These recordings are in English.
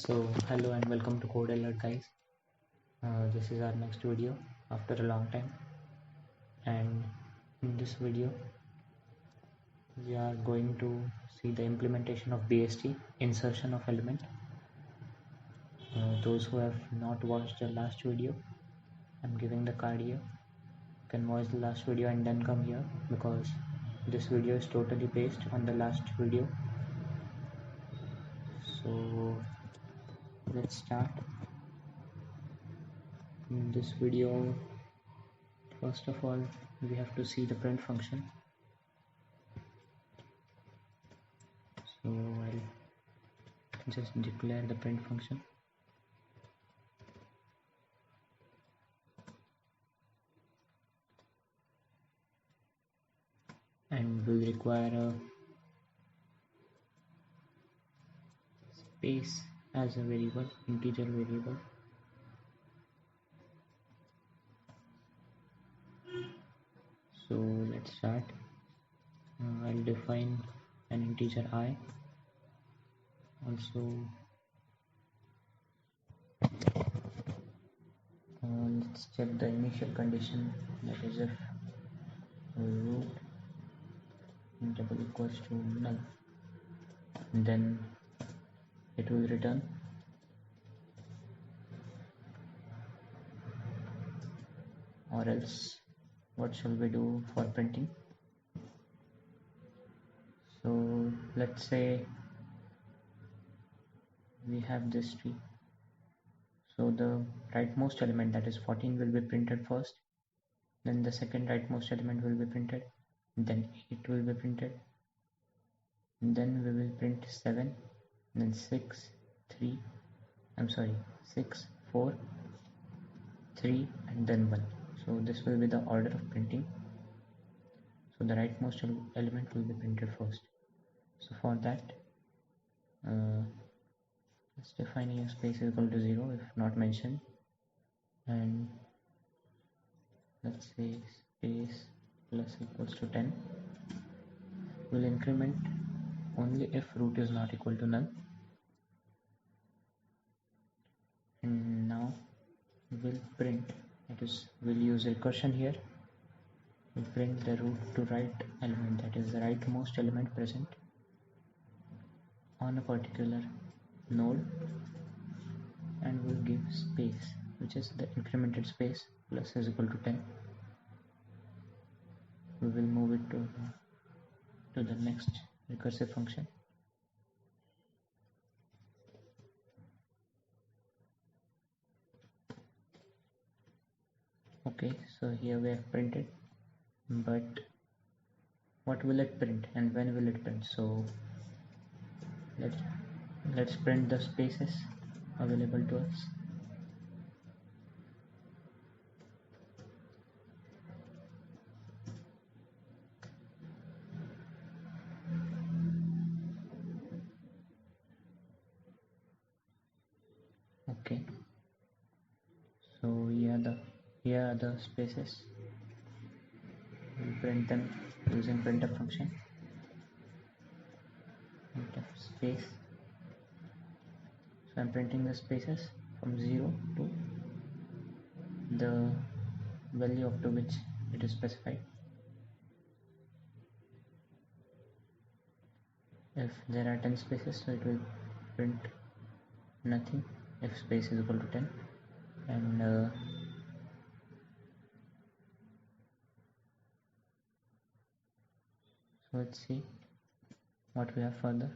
So hello and welcome to Code Alert, guys. This is our next video after a long time, and in this video we are going to see the implementation of BST, insertion of element. Those who have not watched the last video, I'm giving the card here. You can watch the last video and then come here, because this video is totally based on the last video. So let's start. In this video, first of all, we have to see the print function. So I'll just declare the print function. And will require a space as a variable, integer variable. So let's start. I'll define an integer I. Also, let's check the initial condition, that is if root double equals to null, then it will return. Or else, what shall we do for printing? So let's say we have this tree. So the rightmost element, that is 14, will be printed first. Then the second rightmost element will be printed. Then 8 will be printed. Then we will print 7. Then 6, 4, 3, and then 1. So this will be the order of printing. So the rightmost element will be printed first. So for that, let's define here space is equal to 0 if not mentioned, and let's say space plus equals to 10. Will increment only if root is not equal to null. And now we'll print, that is, we'll use recursion here. We'll print the root to right element, that is the rightmost element present on a particular node, and we'll give space, which is the incremented space, plus is equal to 10. We will move it to the next recursive function. Okay, so here we have printed, but what will it print and when will it print? So let's print the spaces available to us. Okay, so here are the spaces. We'll print them using printf function. Printf space. So I'm printing the spaces from 0 to the value up to which it is specified. If there are 10 spaces, so it will print nothing if space is equal to 10. And so let's see what we have further.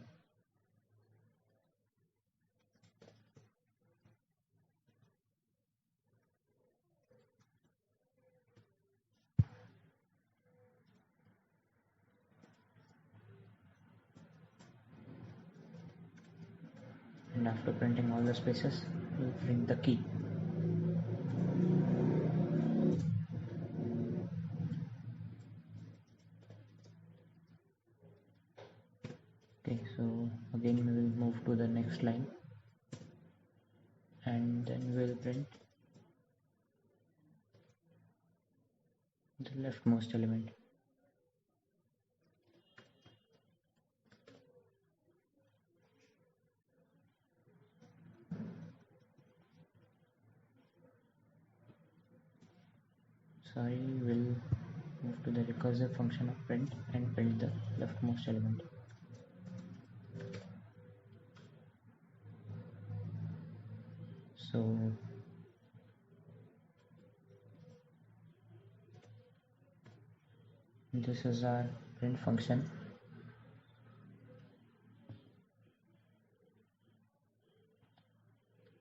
And after printing all the spaces, we'll print the key. Okay, so again we will move to the next line, and then we'll print the leftmost element. we'll move to the recursive function of print and print the leftmost element. So this is our print function.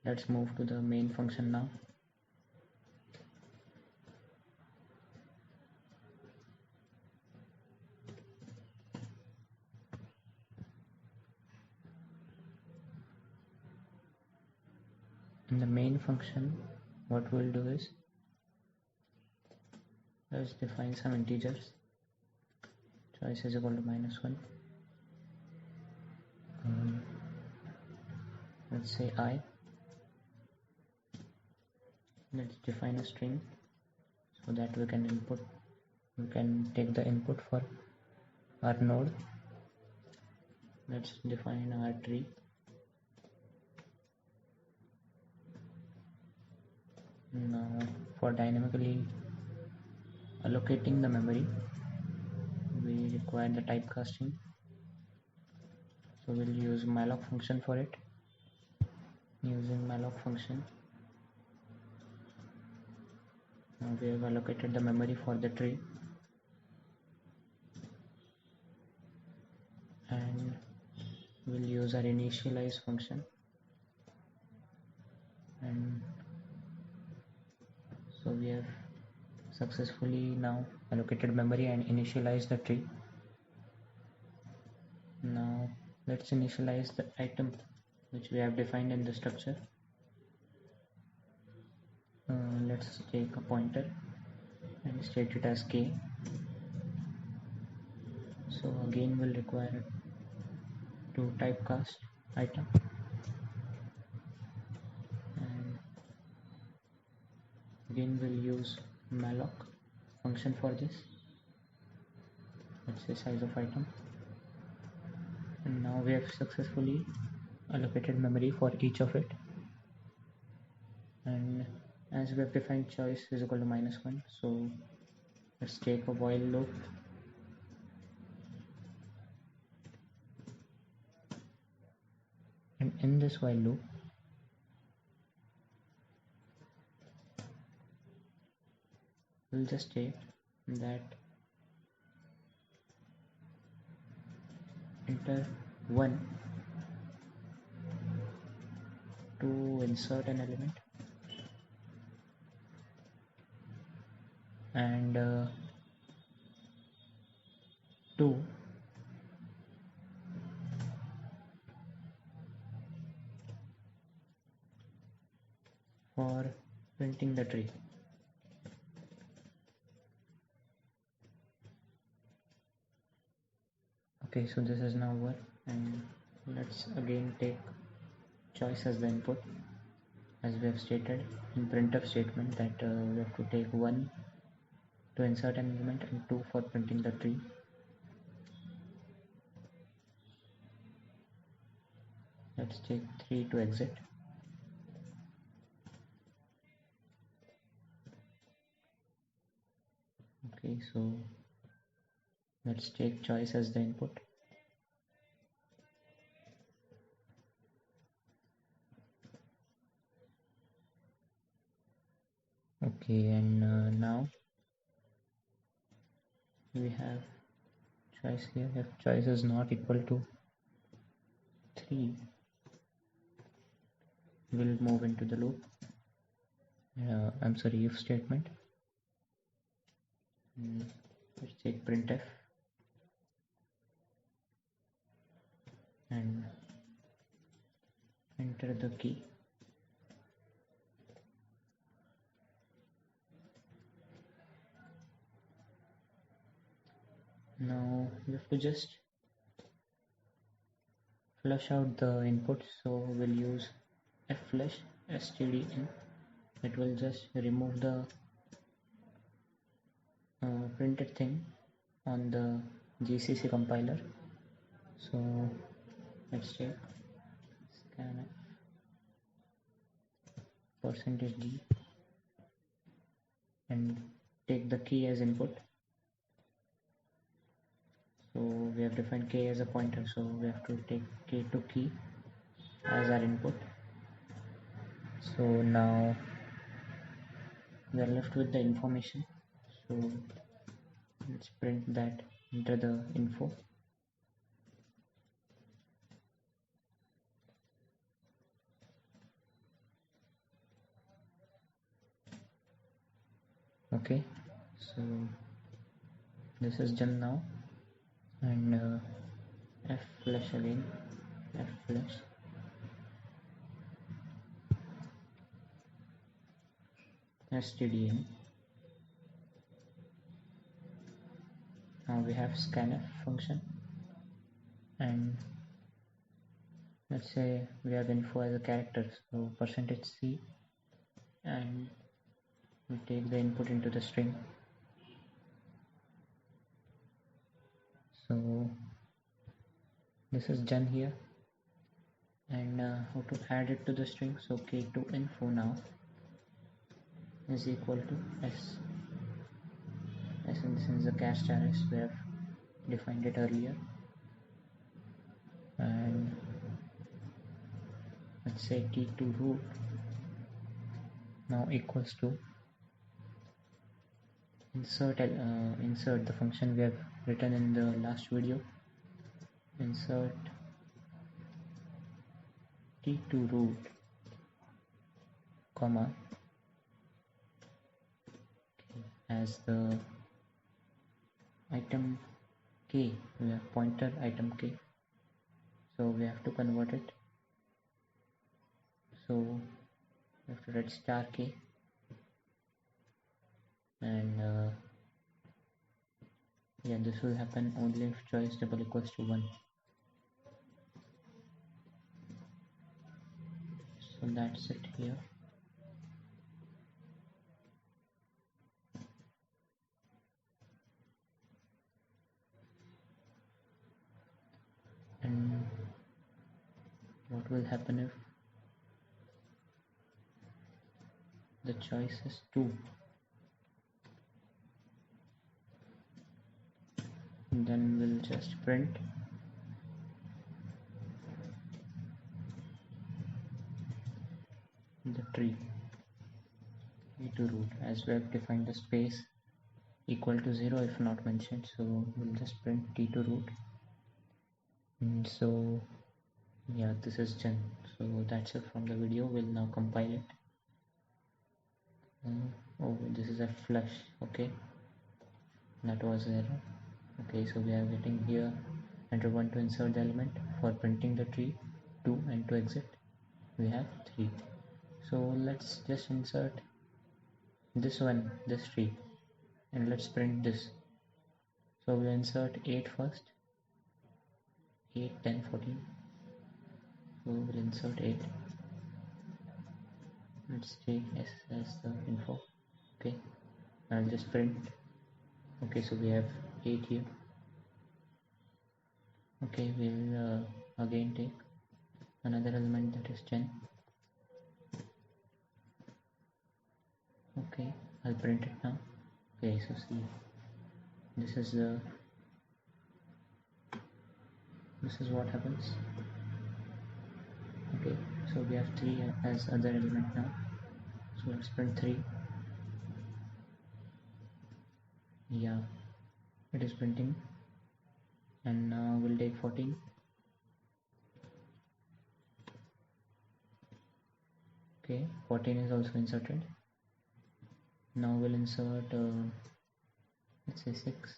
Let's move to the main function now. In the main function, what we'll do is, let's define some integers. Choice is equal to -1. Let's say I. Let's define a string so that we can take the input for our node. Let's define our tree. Now for dynamically allocating the memory, we require the typecasting. So we'll use malloc function for it. Using malloc function, now we have allocated the memory for the tree, and we'll use our initialize function, and so we have successfully now allocated memory and initialized the tree. Now let's initialize the item which we have defined in the structure. Let's take a pointer and state it as k. So again we'll require to typecast item, and again we'll use malloc function for this. Let's say size of item, and now we have successfully allocated memory for each of it. And as we have defined choice is equal to -1, so let's take a while loop. And in this while loop, we'll just state that enter 1 to insert an element, and 2 for printing the tree. Okay, so this is now over, and let's again take choice as the input, as we have stated in printf statement that we have to take 1 to insert an element and 2 for printing the tree. Let's take 3 to exit. Okay, so let's take choice as the input. Okay, and now we have choice here. If choice is not equal to 3, we'll move into the loop. I'm sorry, if statement. Let's take printf and enter the key. Now we have to just flush out the input, so we'll use fflush stdin. It will just remove the printed thing on the GCC compiler. So let's take scanf %d and take the key as input. So we have defined k as a pointer, so we have to take k to key as our input. So now we are left with the information, so let's print that, enter the info. Okay, so this is done now, and f flash again, f flash, stdin. Now we have scanf function, and let's say we have info as a character, so %c, and we take the input into the string. So this is done here, and how to add it to the string. So k to info now is equal to s, and since the cache char s, we have defined it earlier, and let's say t2 root now equals to insert the function we have written in the last video. Insert t2 root comma as the item k, we have pointer item k, so we have to convert it. So we have to write star k, and yeah, this will happen only if choice double equals to 1. So that's it here. And what will happen if the choice is 2? Then we'll just print the tree to root, as we have defined the space equal to 0 if not mentioned, so we'll just print t to root. And so yeah, this is done. So that's it from the video. We'll now compile it. Oh, this is a flush. Okay, that was error. Okay, so we are getting here enter 1 to insert the element, for printing the tree 2, and to exit we have 3. So let's just insert this one, this tree, and let's print this. So we'll insert 8 first, 8, 10, 14. So we'll insert 8. Let's take s as the info. Okay, I'll just print. Okay, so we have 8 here. Okay, we'll again take another element, that is 10. Okay, I'll print it now. Okay, so see, this is what happens. Okay, so we have 3 as other element now, so let's print 3. Yeah, it is printing, and now we'll take 14. Okay, 14 is also inserted. Now we'll insert let's say 6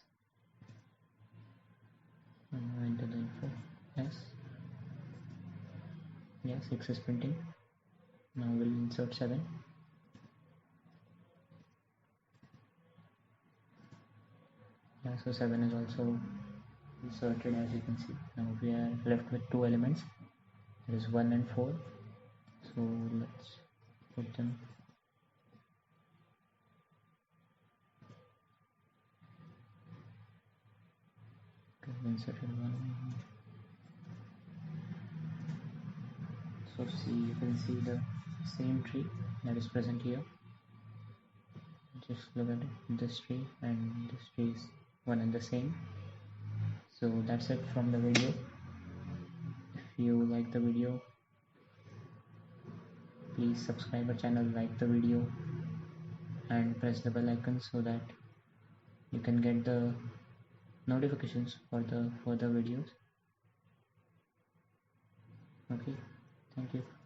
into the info. Yes, yeah, 6 is printing. Now we'll insert 7. Yeah, so 7 is also inserted, as you can see. Now we are left with 2 elements, that is 1 and 4. So let's put them. Okay, inserted 1. So see, you can see the same tree that is present here, just look at it. This tree and this tree is one and the same. So that's it from the video. If you like the video, please subscribe our channel, like the video and press the bell icon so that you can get the notifications for the further videos. Okay, thank you.